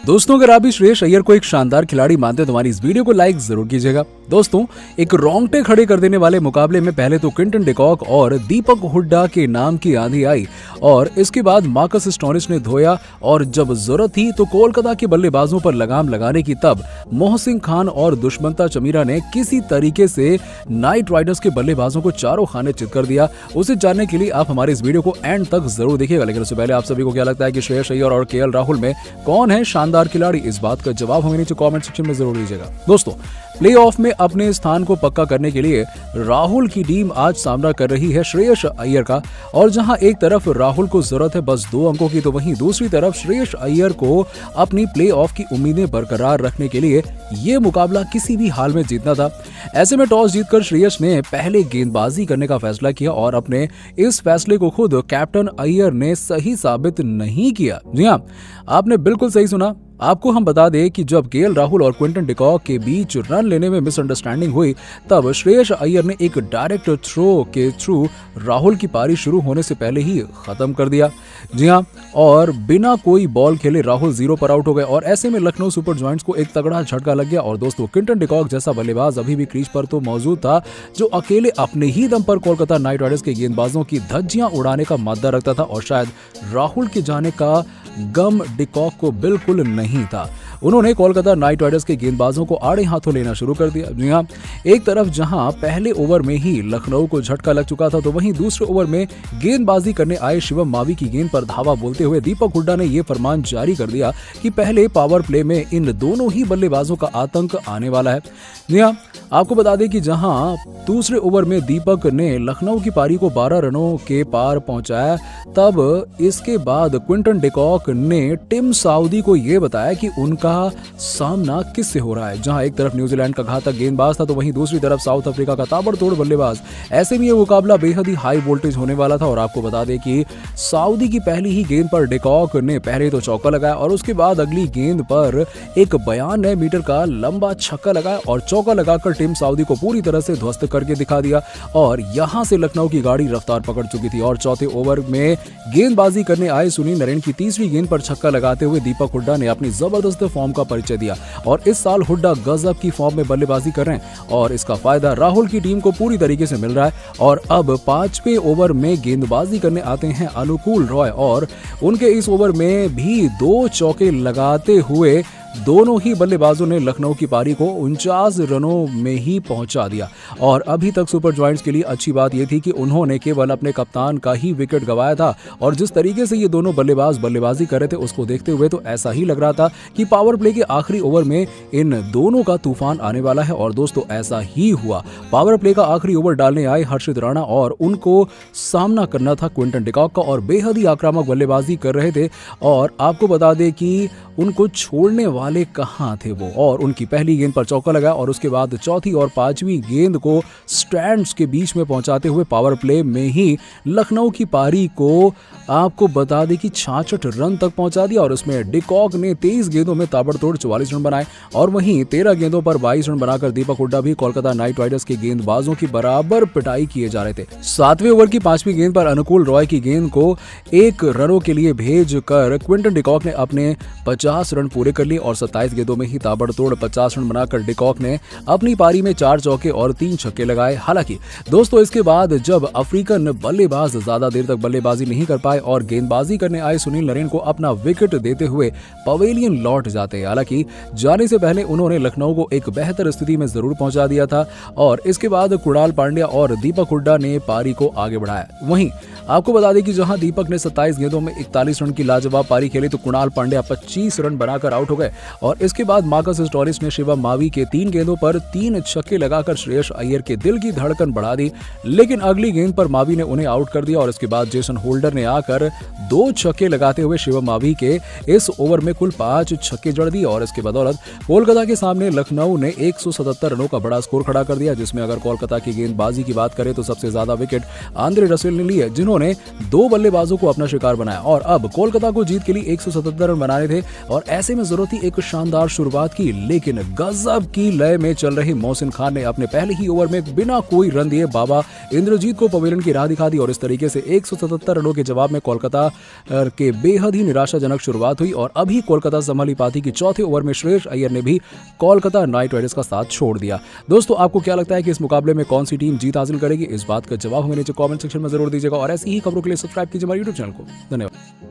दोस्तों, अगर आप भी श्रेयस अय्यर को एक शानदार खिलाड़ी मानते हैं तो हमारी इस वीडियो को लाइक जरूर कीजिएगा। दोस्तों, एक रोंगटे खड़े कर देने वाले मुकाबले में पहले तो क्विंटन डिकॉक और दीपक हुड्डा के नाम की आंधी आई और इसके बाद मार्कस स्टोनिस ने धोया और जब जरूरत थी तो कोलकाता के बल्लेबाजों पर लगाम लगाने की तब मोहसिन खान और दुष्मंता चमीरा ने किसी तरीके से नाइट राइडर्स के बल्लेबाजों को चारों खाने चित कर दिया। उसे जानने के लिए आप हमारे इस वीडियो को एंड तक जरूर देखिएगा। लेकिन उससे पहले आप सभी को क्या लगता है कि श्रेयस अय्यर और केएल राहुल में कौन है शानदार खिलाड़ी? इस बात का जवाब हमें नीचे कमेंट सेक्शन में जरूर दीजिएगा। दोस्तों, प्लेऑफ में अपने स्थान को पक्का करने के लिए राहुल की टीम आज सामना कर रही है श्रेयस अय्यर का, और जहां एक तरफ राहुल को जरूरत है बस 2 अंकों की, तो वहीं दूसरी तरफ श्रेयस अय्यर को अपनी प्लेऑफ की उम्मीदें बरकरार रखने के लिए ये मुकाबला किसी भी हाल में जीतना था। ऐसे में टॉस जीतकर श्रेयस ने पहले गेंदबाजी करने का फैसला किया और अपने इस फैसले को खुद कैप्टन अय्यर ने सही साबित नहीं किया। जी हाँ, आपने बिल्कुल सही सुना। आपको हम बता दें कि जब केएल राहुल और क्विंटन डिकॉक के बीच रन लेने में मिसअंडरस्टैंडिंग हुई तब श्रेयस अय्यर ने एक डायरेक्ट थ्रो के थ्रू राहुल की पारी शुरू होने से पहले ही खत्म कर दिया। जी हाँ, और बिना कोई बॉल खेले राहुल 0 पर आउट हो गए और ऐसे में लखनऊ सुपर जायंट्स को एक तगड़ा झटका लग गया। और दोस्तों, क्विंटन डिकॉक जैसा बल्लेबाज अभी भी क्रीज पर तो मौजूद था जो अकेले अपने ही दम पर कोलकाता नाइट राइडर्स के गेंदबाजों की धज्जियां उड़ाने का मादा रखता था और शायद राहुल के जाने का गम डिकॉक को बिल्कुल नहीं था। उन्होंने कोलकाता नाइट राइडर्स के गेंदबाजों को आड़े हाथों लेना शुरू कर दिया। जी हाँ, एक तरफ जहां पहले ओवर में ही लखनऊ को झटका लग चुका था तो वहीं दूसरे ओवर में गेंदबाजी करने आए शिवम मावी की गेंद पर धावा बोलते हुए दीपक हुड्डा ने यह फरमान जारी कर दिया कि पहले पावर प्ले में इन दोनों ही बल्लेबाजों का आतंक आने वाला है। जी हाँ, आपको बता दें कि जहां दूसरे ओवर में दीपक ने लखनऊ की पारी को 12 रनों के पार पहुंचाया, तब इसके बाद क्विंटन डिकॉक ने टिम साउदी को यह बताया कि उनका सामना किससे हो रहा है। जहां एक तरफ न्यूजीलैंड का घातक गेंदबाज था तो वहीं दूसरी तरफ साउथ अफ्रीका का ताबड़तोड़ बल्लेबाज। ऐसे में यह मुकाबला बेहद ही हाई वोल्टेज होने वाला था और आपको बता दें कि सऊदी की पहली ही गेंद पर डिकॉक ने पहले तो चौका लगाया और उसके बाद अगली गेंद पर एक 92 मीटर का लंबा छक्का लगाया और चौका लगाकर टिम साउदी को पूरी तरह से ध्वस्त करके दिखा दिया। और यहां से लखनऊ की गाड़ी रफ्तार पकड़ चुकी थी और चौथे ओवर में गेंदबाजी करने आए सुनील नरेन की तीसरी गेंद पर छक्का लगाते हुए दीपक हुड्डा ने अपनी जबरदस्त फॉर्म का परिचय दिया। और इस साल हुड्डा गजब की फॉर्म में बल्लेबाजी कर रहे हैं और इसका फायदा राहुल की टीम को पूरी तरीके से मिल रहा है। और अब 5वें ओवर में गेंदबाजी करने आते हैं अनुकूल रॉय और उनके इस ओवर में भी 2 चौके लगाते हुए दोनों ही बल्लेबाजों ने लखनऊ की पारी को 49 रनों में ही पहुंचा दिया। और अभी तक सुपर जॉयंट्स के लिए अच्छी बात यह थी कि उन्होंने केवल अपने कप्तान का ही विकेट गंवाया था और जिस तरीके से ये दोनों बल्लेबाज बल्लेबाजी कर रहे थे उसको देखते हुए तो ऐसा ही लग रहा था कि पावर प्ले के आखिरी ओवर में इन दोनों का तूफान आने वाला है। और दोस्तों, ऐसा ही हुआ। पावर प्ले का आखिरी ओवर डालने आए हर्षित राणा और उनको सामना करना था क्विंटन डिकॉक का और बेहद ही आक्रामक बल्लेबाजी कर रहे थे। और आपको बता दें कि उनको छोड़ने वाले कहां थे वो, और उनकी पहली गेंद पर चौका लगा और उसके बाद चौथी और 5वीं गेंद को स्टैंड्स के बीच में पहुंचाते हुए पावर प्ले में ही लखनऊ की पारी को आपको बता दें कि 66 रन तक पहुंचा दिया। और उसमें डिकॉक ने 23 गेंदों में ताबड़तोड़ 44 रन बनाए और वहीं 13 गेंदों पर 22 रन बनाकर दीपक हुड्डा भी कोलकाता नाइट राइडर्स के गेंदबाजों की बराबर पिटाई किए जा रहे थे। 7वें ओवर की 5वीं गेंद पर अनुकूल रॉय की गेंद को 1 रनों के लिए भेज कर क्विंटन डिकॉक ने अपने 50 रन पूरे कर लिए और 27 गेंदों में ही ताबड़तोड़ 50 रन बनाकर डिकॉक ने अपनी पारी में 4 चौके और 3 छक्के लगाए। हालांकि दोस्तों, इसके बाद जब अफ्रीकन बल्लेबाज ज्यादा देर तक बल्लेबाजी नहीं कर पाए और गेंदबाजी करने आए सुनील नरेन को अपना विकेट देते हुए पवेलियन लौट जाते हैं। हालांकि जाने से पहले उन्होंने लखनऊ को एक बेहतर स्थिति में जरूर पहुंचा दिया था और इसके बाद कुणाल पांड्या और दीपक हुड्डा ने पारी को आगे बढ़ाया। वहीं आपको बता दें कि जहां दीपक ने 27 गेंदों में 41 रन की लाजवाब पारी खेली तो कुणाल पांड्या 25 रन बनाकर आउट हो गए और इसके बाद मार्कस स्टोनिस ने शिवम मावी के 3 गेंदों पर 3 छक्के लगाकर श्रेयस अय्यर के दिल की धड़कन बढ़ा दी। लेकिन अगली गेंद पर मावी ने उन्हें आउट कर दिया और इसके बाद जेसन होल्डर ने आकर 2 छक्के लगाते हुए शिवम मावी के इस ओवर में कुल 5 छक्के जड़ दिए और इसके बदौलत कोलकाता के सामने लखनऊ ने 177 रनों का बड़ा स्कोर खड़ा कर दिया, जिसमें अगर कोलकाता की गेंदबाजी की बात करें तो सबसे ज्यादा विकेट आंद्रे रसेल ने लिए, जिन्होंने 2 बल्लेबाजों को अपना शिकार बनाया और अब कोलकाता को जीत के लिए 177 रन बनाने थे और ऐसे में जरूरत थी एक शानदार शुरुआत की, लेकिन गजब की लय में चल रहे मोहसिन खान ने अपने पहले ही ओवर में बिना कोई रन दिए बाबा इंद्रजीत को पवेलियन की राह दिखा दी और इस तरीके से 177 रनों के जवाब में कोलकाता के बेहद ही निराशाजनक शुरुआत हुई और अभी कोलकाता संभाली पाती कि चौथे ओवर में श्रेयस अय्यर ने भी कोलकाता नाइट राइडर्स का साथ छोड़ दिया। दोस्तों, आपको क्या लगता है कि इस मुकाबले में कौन सी टीम जीत हासिल करेगी? इस बात का जवाब हमें नीचे कमेंट सेक्शन में जरूर दीजिएगा और ऐसी ही खबरों के लिए सब्सक्राइब कीजिए हमारे यूट्यूब चैनल को। धन्यवाद।